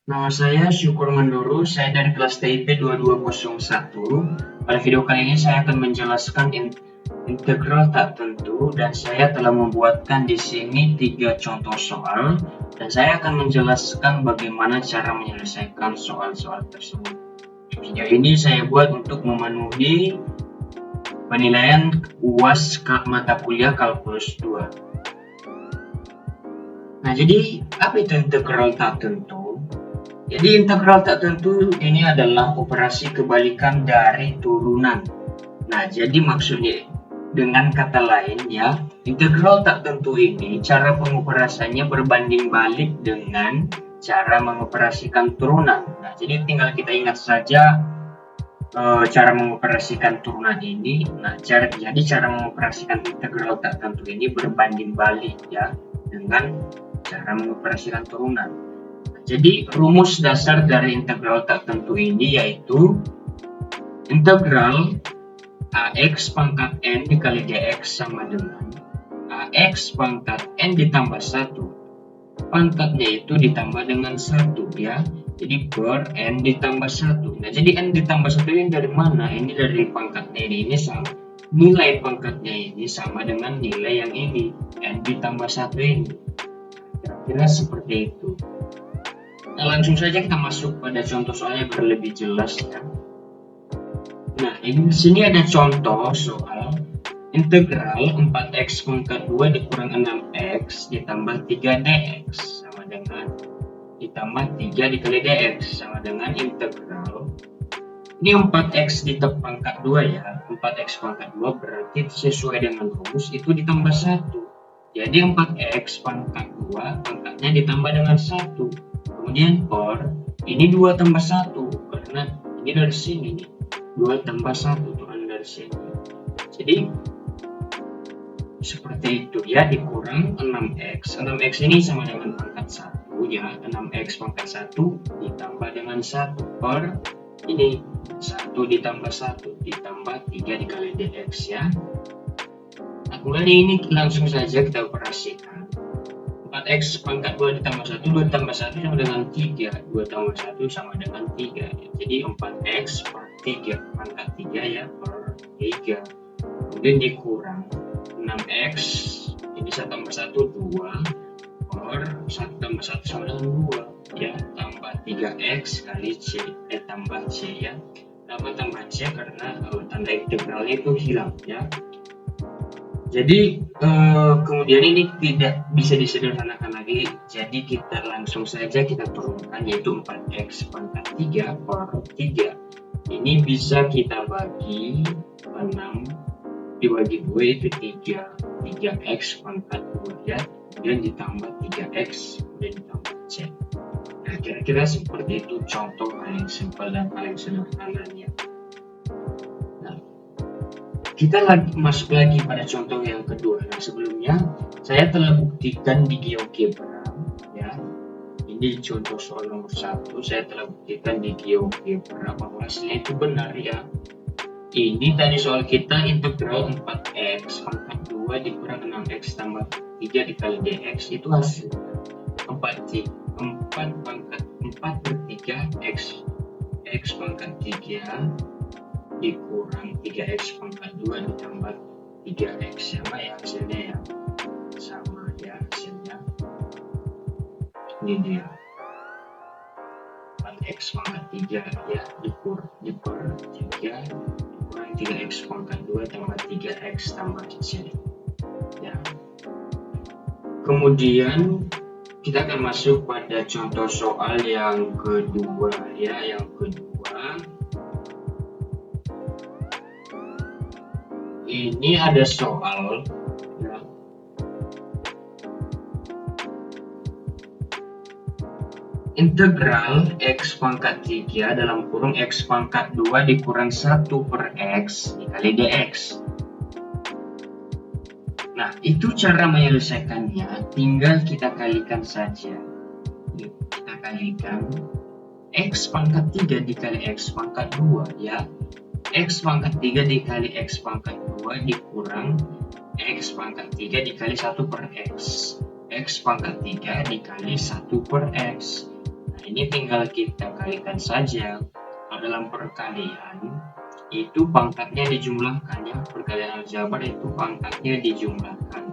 Nama saya Syukur Mandoro, saya dari kelas TIP 2201. Pada video kali ini saya akan menjelaskan integral tak tentu dan saya telah membuatkan di sini 3 contoh soal dan saya akan menjelaskan bagaimana cara menyelesaikan soal-soal tersebut. Video ini saya buat untuk memenuhi penilaian UAS mata kuliah kalkulus 2. Nah, jadi apa itu integral tak tentu? Jadi integral tak tentu ini adalah operasi kebalikan dari turunan. Nah, jadi maksudnya dengan kata lain ya, integral tak tentu ini cara pengoperasiannya berbanding balik dengan cara mengoperasikan turunan. Nah, jadi tinggal kita ingat saja cara mengoperasikan turunan ini. Nah, cara mengoperasikan integral tak tentu ini berbanding balik ya dengan cara mengoperasikan turunan. Jadi rumus dasar dari integral tak tentu ini yaitu integral AX pangkat N dikali DX sama dengan AX pangkat N ditambah 1. Pangkatnya itu ditambah dengan 1 ya. Jadi per N ditambah 1. Nah, jadi N ditambah 1 ini dari mana? Ini dari pangkatnya ini sama. Nilai pangkatnya ini sama dengan nilai yang ini. N ditambah 1 ini. Kira-kira seperti itu. Nah, langsung saja kita masuk pada contoh soalnya biar lebih jelas ya. Nah, di sini ada contoh soal integral 4x pangkat 2 dikurang 6x ditambah 3dx sama dengan ditambah 3 dikali dx sama dengan integral. Ini 4x di pangkat 2 ya. 4x pangkat 2 berarti sesuai dengan rumus itu ditambah 1. Jadi 4x pangkat 2 pangkatnya ditambah dengan 1. Kemudian per ini 2 tambah 1 karena ini dari sini nih 2 tambah 1 turun dari sini. Jadi seperti itu ya, dikurang 6x. 6x ini sama dengan pangkat 1 ya. 6x pangkat 1 ditambah dengan 1 per ini 1 ditambah 1 ditambah 3 dikali dx ya. Nah, kemudian ini langsung saja kita operasikan. 4x pangkat 2 ditambah 1, 2 tambah 1 sama dengan 3, 2 tambah 1 sama dengan 3 ya. Jadi 4x per 3 pangkat 3 ya per 3. Kemudian dikurang 6x, ini 1 tambah 1 2 per 1 tambah 1 sama dengan 2 ya, tambah 3x kali c, tambah c ya. Kenapa tambah c? Karena tanda integralnya itu hilang ya. Jadi kemudian ini tidak bisa disederhanakan lagi, jadi kita langsung saja kita turunkan yaitu 4x pangkat 3 per 3. Ini bisa kita bagi 6 dibagi 2 itu 3x pangkat 2 ya, kemudian ditambah 3x kemudian ditambah c. Nah, kira-kira seperti itu contoh paling simpel dan paling sederhananya. Kita masuk lagi pada contoh yang kedua. Nah, sebelumnya saya telah buktikan di GeoGebra ya. Ini contoh soal nomor 1. Saya telah buktikan di GeoGebra bahwa hasilnya itu benar ya. Ini tadi soal kita integral 4x pangkat 2 dikurang 6x tambah 3 dikali dx itu hasilnya 4 per 3 x pangkat 3 dikurang 3x pangkat 2 ditambah 3x sama ya, hasilnya ya sama ya, hasilnya ini dia 4x pangkat 3 ya dikurang 3 dikurang 3x pangkat 2 tambah 3x tambah c ya. Kemudian kita akan masuk pada contoh soal yang kedua ya. Yang kedua ini ada soal ya. Integral x pangkat 3 dalam kurung x pangkat 2 dikurang 1 per x dikali dx. Nah, itu cara menyelesaikannya, tinggal kita kalikan saja. Kita kalikan x pangkat 3 dikali x pangkat 2 ya. X pangkat 3 dikali X pangkat 2 dikurang X pangkat 3 dikali 1 per X. X pangkat 3 dikali 1 per X. Nah, ini tinggal kita kalikan saja. Kalau dalam perkalian itu pangkatnya dijumlahkan ya, perkalian aljabar itu pangkatnya dijumlahkan.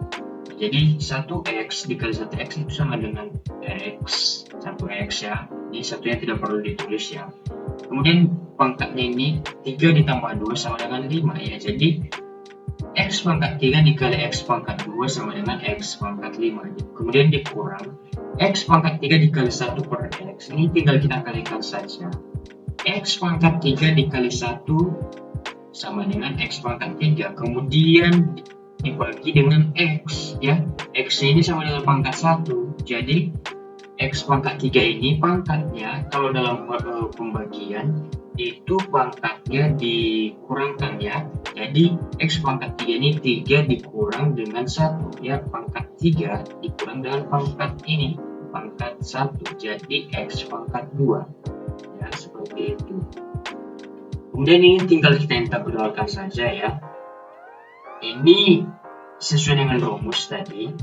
Jadi 1x dikali 1x itu sama dengan x, 1x ya. Ini satunya tidak perlu ditulis ya. Kemudian pangkatnya ini 3 ditambah 2 sama dengan 5 ya. Jadi x pangkat 3 dikali x pangkat 2 sama dengan x pangkat 5. Kemudian dikurang x pangkat 3 dikali 1 per x. Ini tinggal kita kalikan saja. X pangkat 3 dikali 1 sama dengan x pangkat 3. Kemudian dibagi dengan x ya. X ini sama dengan pangkat 1. Jadi x pangkat 3 ini pangkatnya kalau dalam pembagian itu pangkatnya dikurangkan ya. Jadi x pangkat 3 ini 3 dikurang dengan 1 ya. Pangkat 3 dikurang dengan pangkat ini, pangkat 1. Jadi x pangkat 2 ya, seperti itu. Kemudian ini tinggal kita integralkan saja ya. Ini sesuai dengan rumus tadi,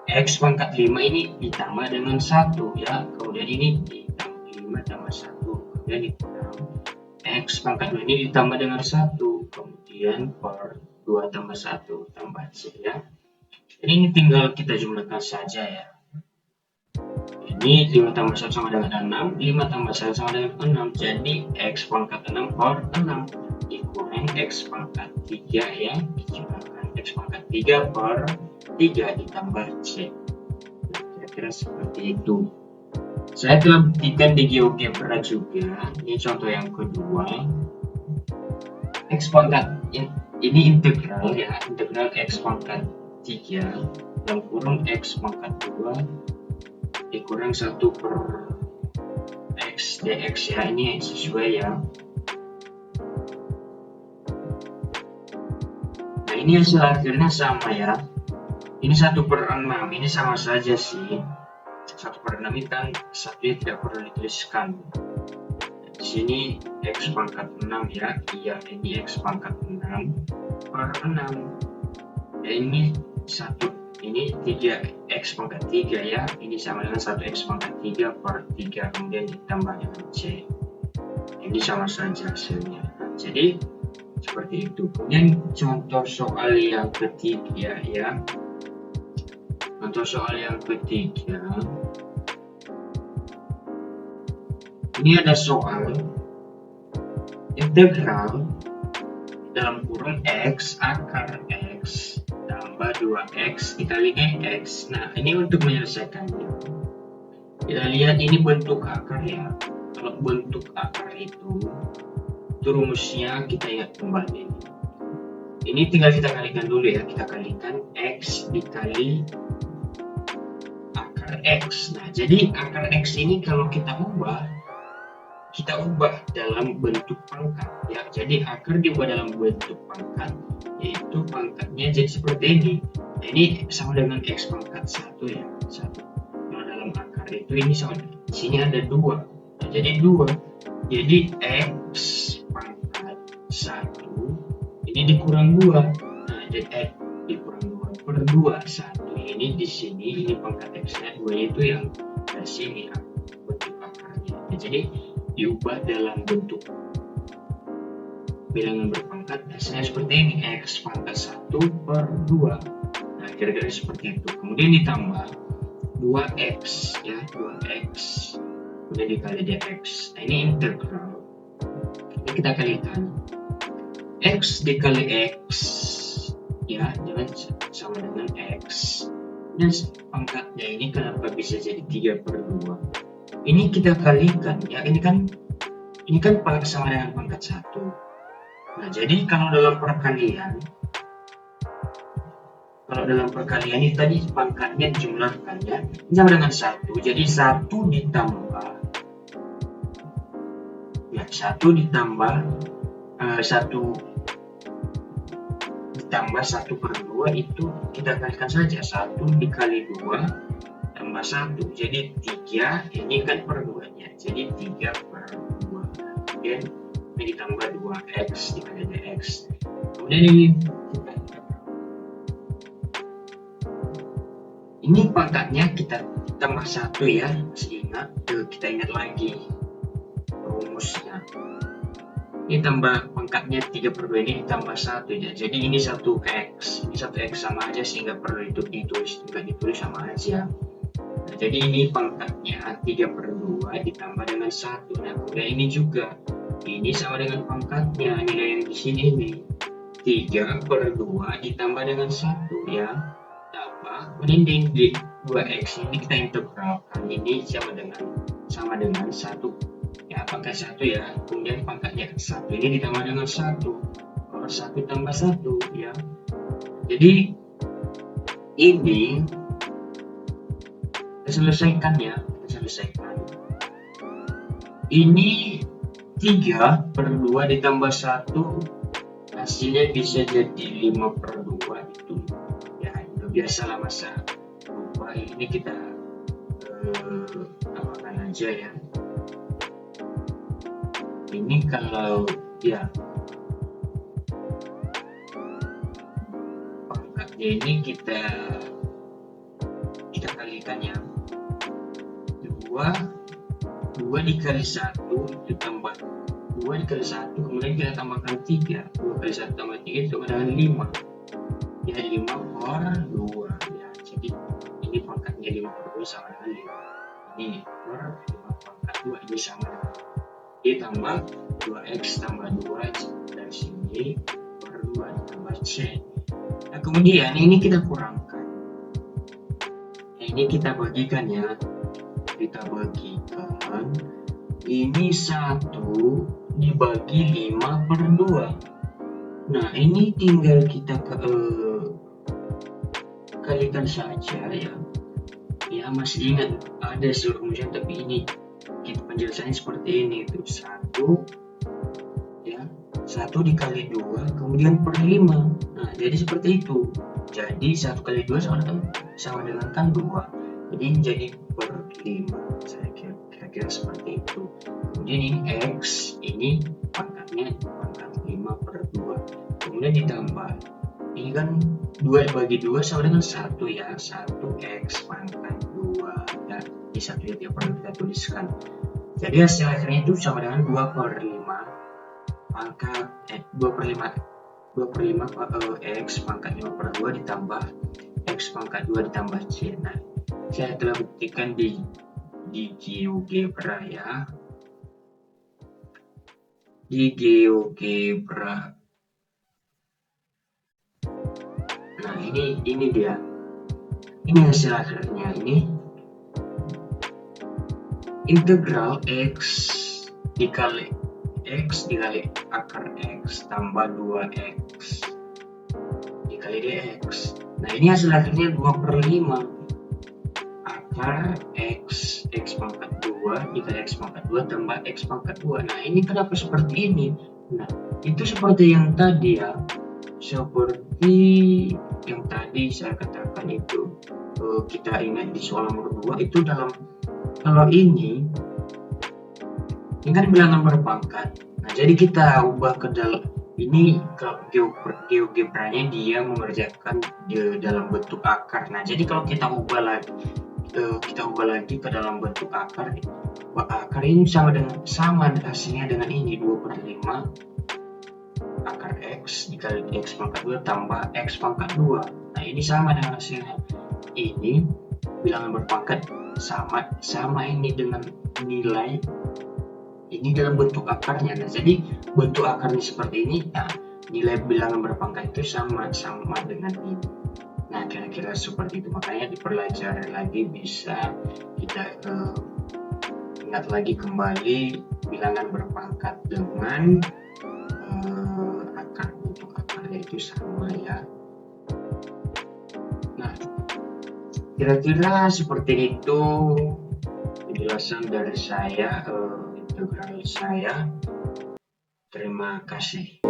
x pangkat 5 ini ditambah dengan 1 ya. Kemudian ini ditambah 5 tambah 1, kemudian dikurang x pangkat 2 ini ditambah dengan 1, kemudian per 2 tambah 1 tambah c ya. Jadi ini tinggal kita jumlahkan saja ya. Ini 5 tambah 1 sama dengan 6, 5 tambah 1 sama dengan 6, jadi x pangkat 6 per 6 dikurang x pangkat 3 ya, dijumlahkan x pangkat 3 per 3 ditambah c. Kira-kira seperti itu. Saya telah buktikan di GeoGebra juga. Ini contoh yang kedua. X pangkat ini integral ya, integral x pangkat 3 dalam kurung x pangkat 2 dikurang 1 per x dx ya. Ini sesuai ya. Nah ini hasil akhirnya sama ya. Ini 1 per 6, ini sama saja sih. 1 per 6 ini kan satunya tidak perlu dituliskan. Di sini x pangkat 6 ya. Iya, ini x pangkat 6 per 6. Ya, ini 1. Ini 3 x pangkat 3 ya. Ini sama dengan 1 x pangkat 3 per 3. Kemudian ditambah dengan c. Ini sama saja hasilnya. Jadi seperti itu. Kemudian contoh soal yang ketiga ya. Contoh soal yang ketiga. Ini ada soal integral dalam kurung x akar x tambah 2x dikali dx. Nah ini untuk menyelesaikannya kita lihat ini bentuk akar ya. Kalau bentuk akar itu rumusnya kita ingat kembali. Ini tinggal kita kalikan dulu ya. Kita kalikan x dikali akar x. Nah jadi akar x ini kalau kita ubah dalam bentuk pangkat ya. Jadi akar diubah dalam bentuk pangkat, yaitu pangkatnya jadi seperti ini. Nah, ini sama dengan x pangkat 1 ya, 1. Kalau dalam akar itu ini sama, di sini ada 2. Nah, jadi 2. Jadi x pangkat 1 ini dikurang 2. Nah, jadi dikurang 2 per 2 1. Ini di sini ini pangkat x-nya 2 itu yang di sini bentuk akarnya. Nah, jadi diubah dalam bentuk bilangan berpangkat, hasilnya seperti ini, x pangkat 1 per 2. Nah kira-kira seperti itu. Kemudian ditambah 2x ya, 2x kemudian dikali dx. Nah ini integral. Ini kita kalikan x dikali x ya, dengan sama dengan x. Dan pangkatnya ini kenapa bisa jadi 3 per 2? Ini kita kalikan ya, ini kan sama dengan pangkat 1. Nah jadi kalau dalam perkalian ini tadi pangkatnya dijumlahkan ya, ini sama dengan 1. Jadi 1 ditambah ya, 1 ditambah 1 per 2 itu kita kalikan saja. 1 dikali 2 tambah 1, jadi 3, ini kan per 2 nya, jadi 3 per 2. Kemudian ini ditambah 2x dikali dx. Kemudian ini ini pangkatnya kita tambah 1 ya, masih ingat? Kita ingat lagi rumusnya. Ini tambah pangkatnya 3/2 ini ditambah 1 ya. Jadi ini 1x, ini 1x sama aja sehingga perlu ditulis, juga ditulis sama aja. Nah, jadi ini pangkatnya 3/2 ditambah dengan 1. Nah, kemudian ini juga, ini sama dengan pangkatnya, nilai yang di sini ini 3/2 ditambah dengan 1 ya. Tambah, kemudian di 2x ini kita integralkan, ini sama dengan 1 ya, pangkat 1 ya. Kemudian pangkatnya 1 ini ditambah dengan 1, 1 tambah 1 ya. Jadi ini kita selesaikan ya, ini 3/2 ditambah 1 hasilnya bisa jadi 5/2 itu ya. Itu biasalah masa lupa, ini kita amalkan aja ya. Ini kalau ya pangkatnya ini kita kalikan ya, 2 dikali 1 itu tambah 2 dikali 1, kemudian kita tambahkan 3, 2 kali 1 tambah 3 itu sama dengan 5 ya, 5/2 ya. Jadi ini pangkatnya 5/2 sama dengan 5, ini per 5 pangkat 2 ini sama dengan ditambah 2x tambah 2 dari sini per 2 ditambah c. Nah, kemudian ini kita kurangkan, ini kita bagikan ya, ini 1 dibagi 5/2. Nah, ini tinggal kita kalikan saja ya. Ya, masih ingat ada rumusnya, tapi ini kita penjelasannya seperti ini, itu 1 ya, 1 dikali 2 kemudian per 5. Nah, jadi seperti itu. Jadi 1 kali 2 sama dengan kan 2. Jadi ini jadi per 5. Saya kira-kira seperti itu. Kemudian ini x, ini pangkatnya pangkat 5/2. Kemudian ditambah, ini kan 2 bagi 2 sama dengan 1 ya, 1x pangkat 2 ya. Di 1 ya tidak perlu kita tuliskan. Jadi hasil akhirnya itu sama dengan 2/5 pangkat 2/5 x pangkat 5/2 ditambah x pangkat 2 ditambah c. Nah, saya telah buktikan di GeoGebra ya, di GeoGebra. Nah, ini dia, ini hasil akhirnya, ini integral x dikali akar x tambah 2x dikali dx. Nah, ini hasil akhirnya 2/5 akar x pangkat 2 dikali x pangkat 2 tambah x pangkat 2. Nah, ini kenapa seperti ini? Nah, itu seperti yang tadi ya, seperti yang tadi saya katakan itu, kita ingat di soal nomor 2 itu, kalau ini kan bilangan berpangkat. Nah, jadi kita ubah ke dalam ini, kalau GeoGebra-nya dia mengerjakan dalam bentuk akar. Nah, jadi kalau kita ubah lagi ke dalam bentuk akar ini sama hasilnya dengan ini, 2/5 akar x dikali x pangkat 2 tambah x pangkat 2. Nah, ini sama dengan hasilnya. Ini bilangan berpangkat sama ini dengan nilai ini dalam bentuk akarnya. Nah, jadi bentuk akarnya seperti ini. Nah, nilai bilangan berpangkat itu sama dengan ini. Nah, kira-kira seperti itu. Makanya di pelajaran lagi bisa kita ingat lagi kembali bilangan berpangkat dengan akar, bentuk akarnya itu sama ya. Nah, kira-kira seperti itu penjelasan dari saya, integral saya. Terima kasih.